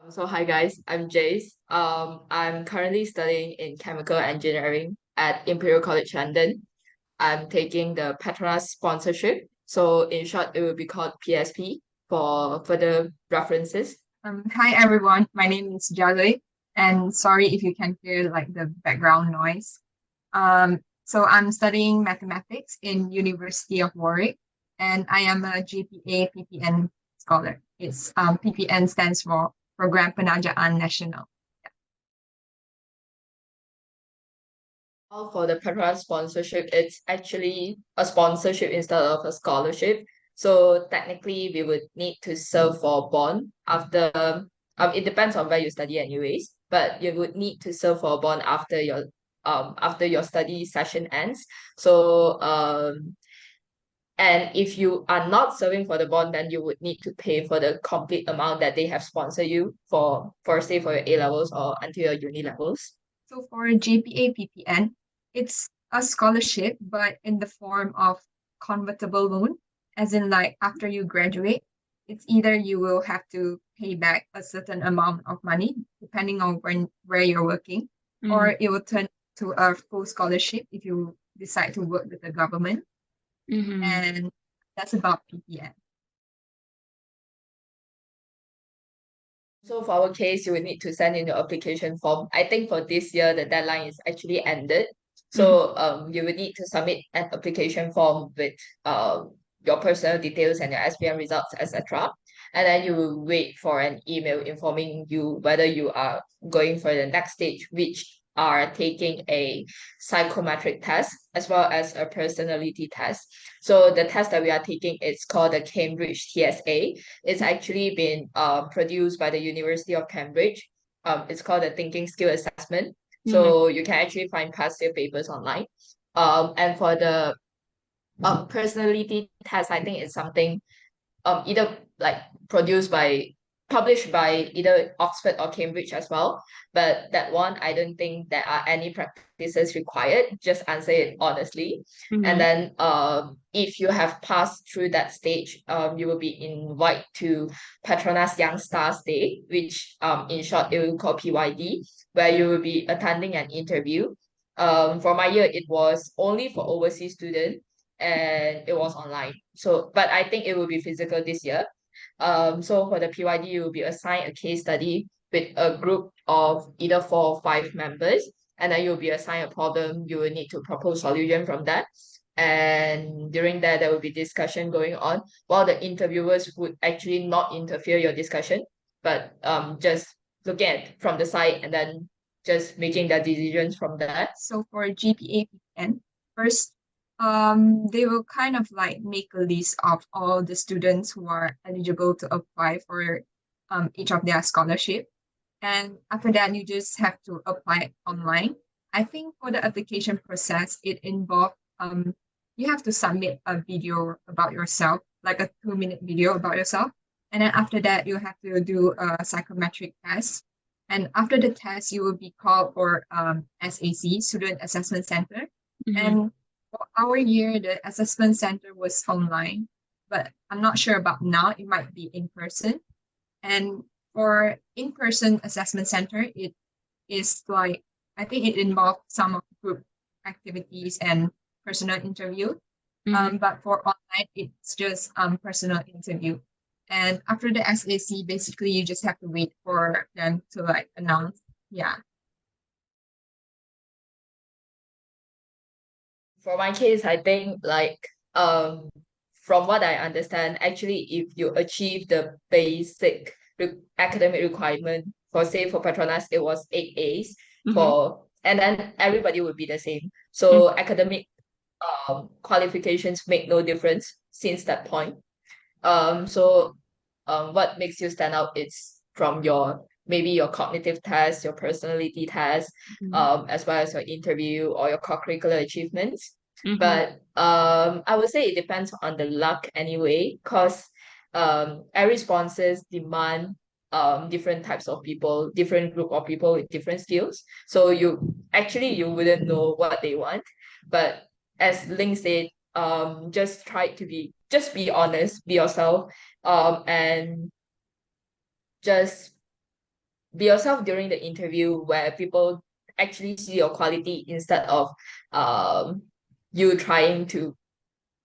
So hi guys, I'm Jace. I'm currently studying in chemical engineering at Imperial College London. I'm taking the Petronas sponsorship. So in short, it will be called PSP for further references. Hi everyone, my name is Jale, and sorry if you can hear like the background noise. So I'm studying mathematics in University of Warwick, and I am a JPA PPN scholar. It's PPN stands for Program Penajaan Nasional. For the Petronas sponsorship, it's actually a sponsorship instead of a scholarship. So technically, we would need to serve for bond after. It depends on where you study, anyways. But you would need to serve for a bond after your study session ends. So and if you are not serving for the bond, then you would need to pay for the complete amount that they have sponsored you for say for your A levels or until your uni levels. So for JPA PPN, it's a scholarship, but in the form of convertible loan, as in like after you graduate, it's either you will have to pay back a certain amount of money, depending on where you're working, or Mm-hmm. it will turn to a full scholarship if you decide to work with the government. Mm-hmm. And that's about PPN. So for our case, you will need to send in your application form. I think for this year, the deadline is actually ended. Mhm. So you will need to submit an application form with your personal details and your SPM results, etc. And then you will wait for an email informing you whether you are going for the next stage, which are taking a psychometric test as well as a personality test. So the test that we are taking is called the Cambridge TSA. It's actually been produced by the University of Cambridge. It's called the Thinking Skill Assessment. Mhm. So you can actually find past year papers online. And for the personality test, I think it's something either like produced by published by either Oxford or Cambridge as well. But that one, I don't think there are any practices required. Just answer it honestly. And Mhm. then if you have passed through that stage, you will be invited to Petronas Young Stars Day, which in short it will call PYD, where you will be attending an interview. For my year, it was only for overseas students and it was online. So, but I think it will be physical this year. So for the PYD, you will be assigned a case study with a group of either 4 or 5 members, and then you'll be assigned a problem. You will need to propose solution from that. And during that, there will be discussion going on, while the interviewers would actually not interfere your discussion, but just looking at from the side and then just making their decisions from that. So for GPA PPN, first, they will kind of like make a list of all the students who are eligible to apply for each of their scholarship. And after that, you just have to apply online. I think for the application process, it involves you have to submit a video about yourself, like a 2-minute video about yourself. And then after that, you have to do a psychometric test. And after the test, you will be called for SAC, Student Assessment Center. Mm-hmm. And for our year, the assessment center was online, but I'm not sure about now. It might be in person. And for in-person assessment center, it is like I think it involves some of group activities and personal interview. But for online, it's just personal interview. And after the SAC, basically you just have to wait for them to like announce. Yeah. For my case, I think like from what I understand, actually if you achieve the basic academic requirement for say for Petronas, it was 8 A's Mm-hmm. for and then everybody would be the same. Mm-hmm. So academic qualifications make no difference since that point. So what makes you stand out is from your maybe your cognitive test, your personality test, as well as your interview or your co-curricular achievements. Mm-hmm. But I would say it depends on the luck anyway, because every sponsors demand different types of people, different group of people with different skills. So you wouldn't know what they want. But as Ling said, just be honest, be yourself, and just be yourself during the interview where people actually see your quality instead of um you trying to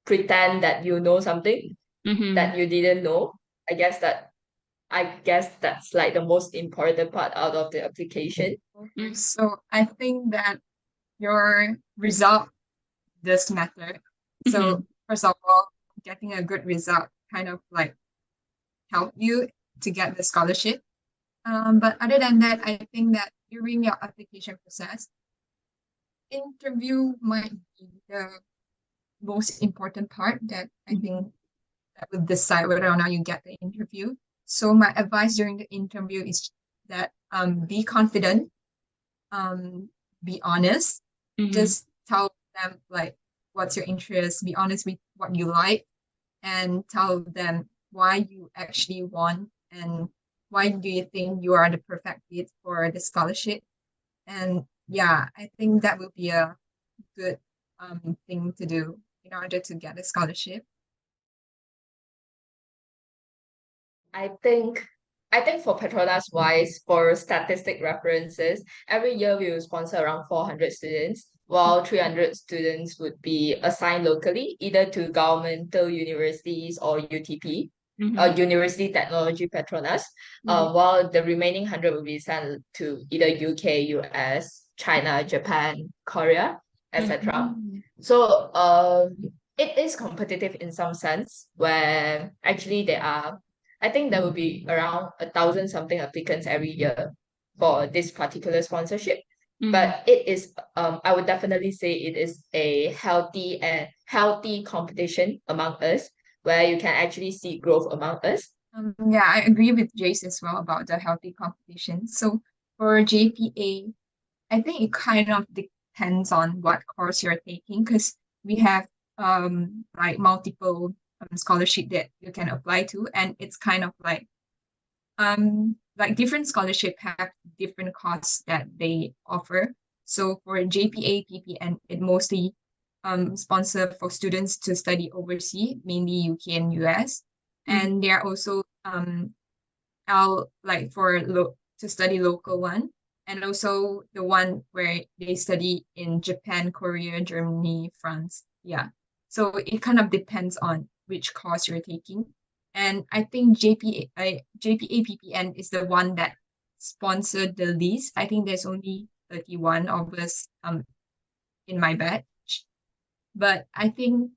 pretend that you know something Mm-hmm. that you didn't know. I guess that's like the most important part out of the application. Okay, so I think that your result does matter. Mm-hmm. So first of all, getting a good result kind of like help you to get the scholarship. But other than that, I think that during your application process, interview might be the most important part that I think that will decide whether or not you get the interview. So my advice during the interview is that be confident, um, be honest, Mm-hmm. just tell them like what's your interest, be honest with what you like, and tell them why you actually want and why do you think you are the perfect fit for the scholarship. And yeah, I think that will be a good thing to do in order to get a scholarship. I think I think for Petronas wise, for statistic references, every year we will sponsor around 400 students, while 300 students would be assigned locally, either to governmental universities or UTP, Mm-hmm. University Technology Petronas, Mhm. while the remaining 100 will be sent to either UK, US, China, Japan, Korea, etc. Mhm. So it is competitive in some sense, where actually I think there will be around 1,000 something applicants every year for this particular sponsorship. Mm-hmm. But it is, I would definitely say it is a healthy competition among us, where you can actually see growth among us. Yeah, I agree with Jace as well about the healthy competition. So for JPA, I think it kind of depends on what course you're taking because we have like multiple scholarship that you can apply to, and it's kind of like different scholarship have different costs that they offer. So for JPA, PPN, it mostly sponsor for students to study overseas, mainly UK and US, and they are also I'll like for to study local one, and also the one where they study in Japan, Korea, Germany, France. Yeah. So it kind of depends on which course you're taking. And I think JPA PPN is the one that sponsored the least. I think there's only 31 of us in my batch. But I think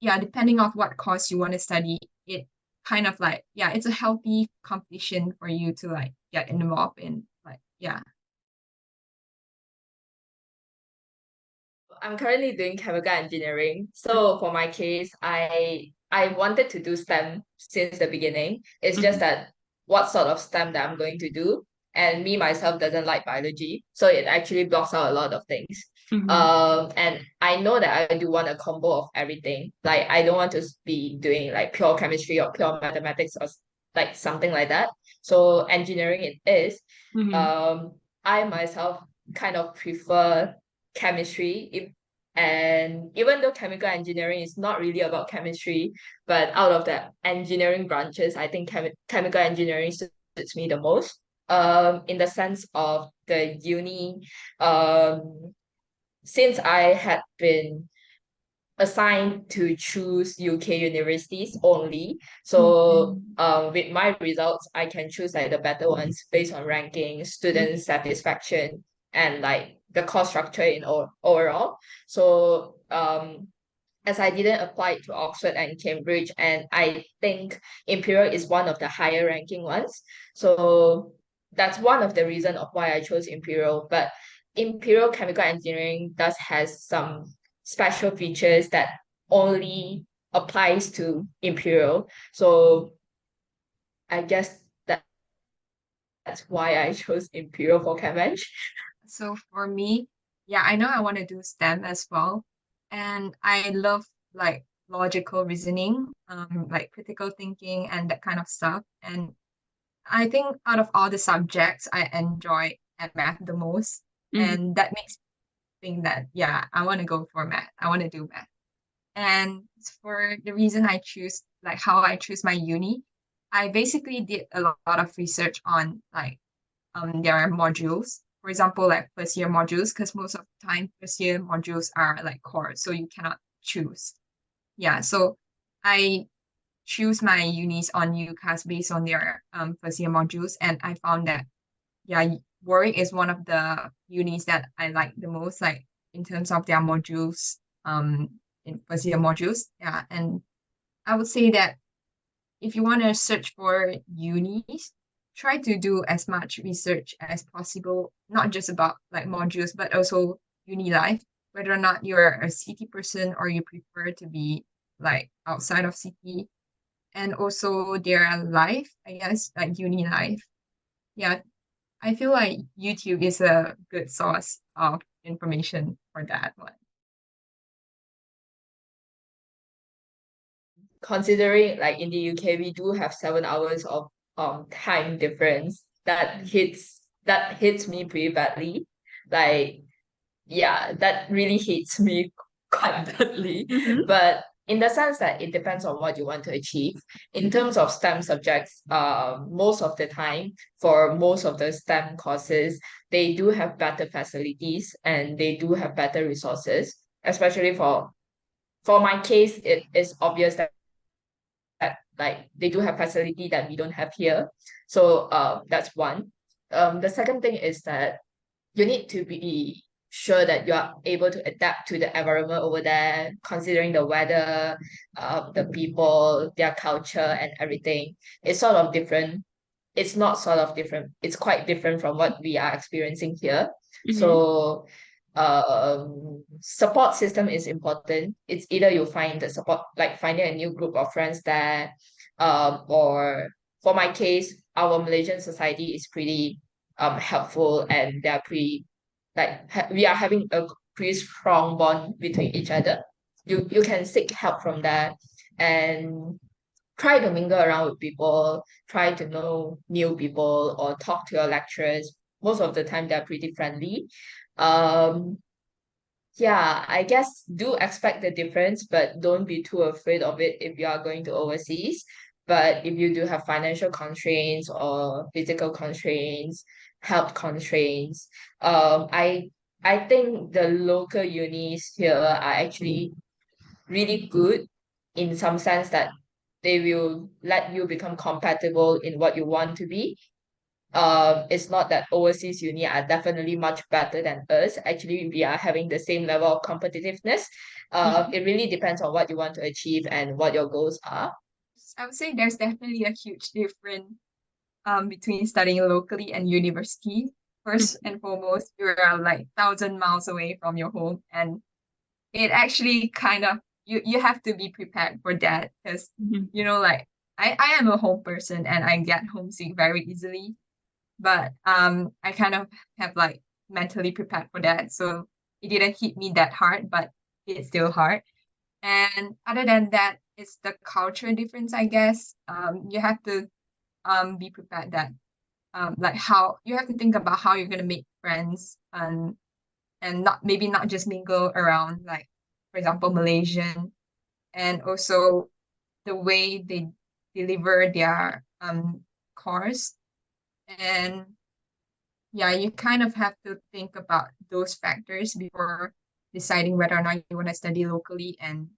yeah, depending on what course you want to study, it kind of like yeah, it's a healthy competition for you to like get involved in. Like yeah. I'm currently doing chemical engineering. So for my case, I wanted to do STEM since the beginning. It's just Mm-hmm. that what sort of STEM that I'm going to do. And me myself doesn't like biology. So it actually blocks out a lot of things. Mm-hmm. And I know that I do want a combo of everything. Like I don't want to be doing like pure chemistry or pure mathematics or like something like that. So engineering it is. Mm-hmm. Um, I myself kind of prefer chemistry and even though chemical engineering is not really about chemistry, but out of the engineering branches, I think chemical engineering suits me the most, in the sense of the uni. Since I had been assigned to choose UK universities only. So with my results, I can choose like the better ones based on ranking, student satisfaction, and like the cost structure in overall. So as I didn't apply to Oxford and Cambridge, and I think Imperial is one of the higher ranking ones. So that's one of the reason of why I chose Imperial. But Imperial Chemical Engineering does has some special features that only applies to Imperial. So I guess that's why I chose Imperial for Chem So for me, yeah, I know I want to do STEM as well. And I love like logical reasoning, like critical thinking and that kind of stuff. And I think out of all the subjects, I enjoy math the most. Mm-hmm. And that makes me think that, yeah, I want to go for math. I want to do math. And for the reason I choose, how I choose my uni, I basically did a lot of research on their modules. For example, like first year modules, because most of the time first year modules are like core, so you cannot choose. Yeah, so I choose my unis on UCAS based on their first year modules, and I found that yeah, Warwick is one of the unis that I like the most, like in terms of their modules, in first year modules. Yeah, and I would say that if you want to search for unis, try to do as much research as possible, not just about like modules, but also uni life, whether or not you're a city person or you prefer to be like outside of city, and also their life, I guess, like uni life. Yeah, I feel like YouTube is a good source of information for that one. Considering like in the UK we do have 7 hours of time difference that hits me pretty badly. Like yeah, that really hits me quite badly. Mm-hmm. But in the sense that it depends on what you want to achieve. In terms of STEM subjects, most of the time for most of the STEM courses, they do have better facilities and they do have better resources. Especially for my case, it is obvious that like they do have facility that we don't have here. So that's one. The second thing is that you need to be sure that you are able to adapt to the environment over there, considering the weather, the people, their culture, and everything. It's sort of different. It's not sort of different. It's quite different from what we are experiencing here. Mm-hmm. So, support system is important. It's either you find the support, like finding a new group of friends there, or for my case, our Malaysian society is pretty helpful and they're pretty we are having a pretty strong bond between each other. You can seek help from that and try to mingle around with people, try to know new people or talk to your lecturers. Most of the time they're pretty friendly. Um yeah, I guess do expect the difference, but don't be too afraid of it if you are going to overseas. But if you do have financial constraints or physical constraints, health constraints, I think the local unis here are actually really good in some sense that they will let you become compatible in what you want to be. It's not that overseas uni are definitely much better than us. Actually, we are having the same level of competitiveness. Mm-hmm. It really depends on what you want to achieve and what your goals are. I would say there's definitely a huge difference between studying locally and university. First and foremost, you're like 1,000 miles away from your home, and it actually kind of you have to be prepared for that because Mhm. like I am a home person and I get homesick very easily, but I kind of have like mentally prepared for that, so it didn't hit me that hard, but it's still hard. And other than that, it's the culture difference, I guess. You have to be prepared that like how you have to think about how you're gonna make friends, and not maybe not just mingle around, like for example Malaysian, and also the way they deliver their course. And yeah, you kind of have to think about those factors before deciding whether or not you want to study locally and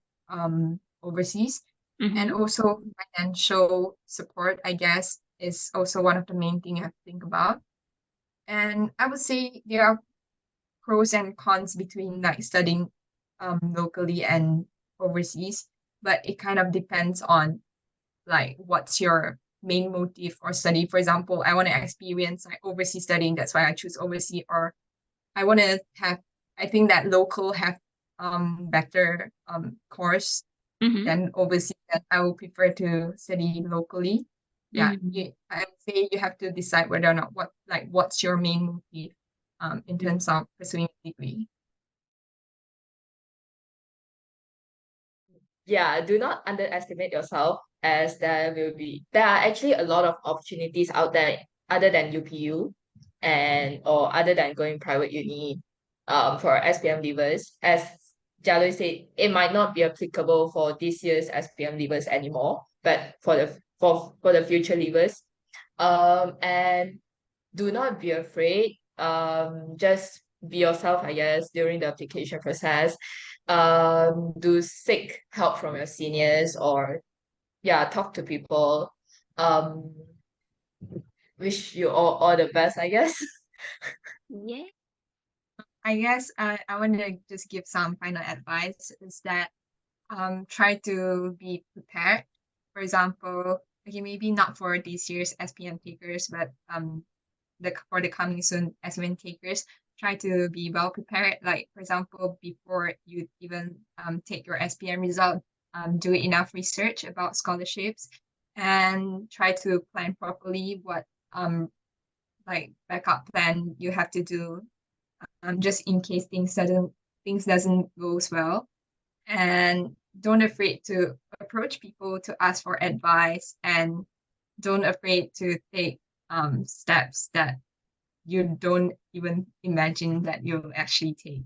overseas. And Mm-hmm. also financial support, I guess, is also one of the main thing you have to think about. And I would say there are pros and cons between like studying locally and overseas, but it kind of depends on like what's your main motive for study. For example, I want to experience like overseas studying, that's why I choose overseas, or I want to have, I think that local have better course Mm-hmm. than overseas, that I will prefer to study locally. Yeah, Mm-hmm. I would say you have to decide whether or not what's your main motive in terms of pursuing a degree. Yeah, do not underestimate yourself as there are actually a lot of opportunities out there other than UPU and or other than going private uni for SPM leavers. As Jalo said, it might not be applicable for this year's SPM leavers anymore, but for the future leavers. And do not be afraid. Just be yourself, I guess, during the application process. Do seek help from your seniors, or yeah, talk to people. Um, wish you all the best, I guess. Yeah. I guess I want to just give some final advice is that try to be prepared. For example, okay, maybe not for this year's SPM takers, but for the coming soon SPM takers, try to be well prepared. Like for example, before you even take your SPM result, do enough research about scholarships, and try to plan properly what like backup plan you have to do just in case things doesn't goes well, and don't afraid to approach people to ask for advice, and don't afraid to take steps that you don't even imagine that you'll actually take.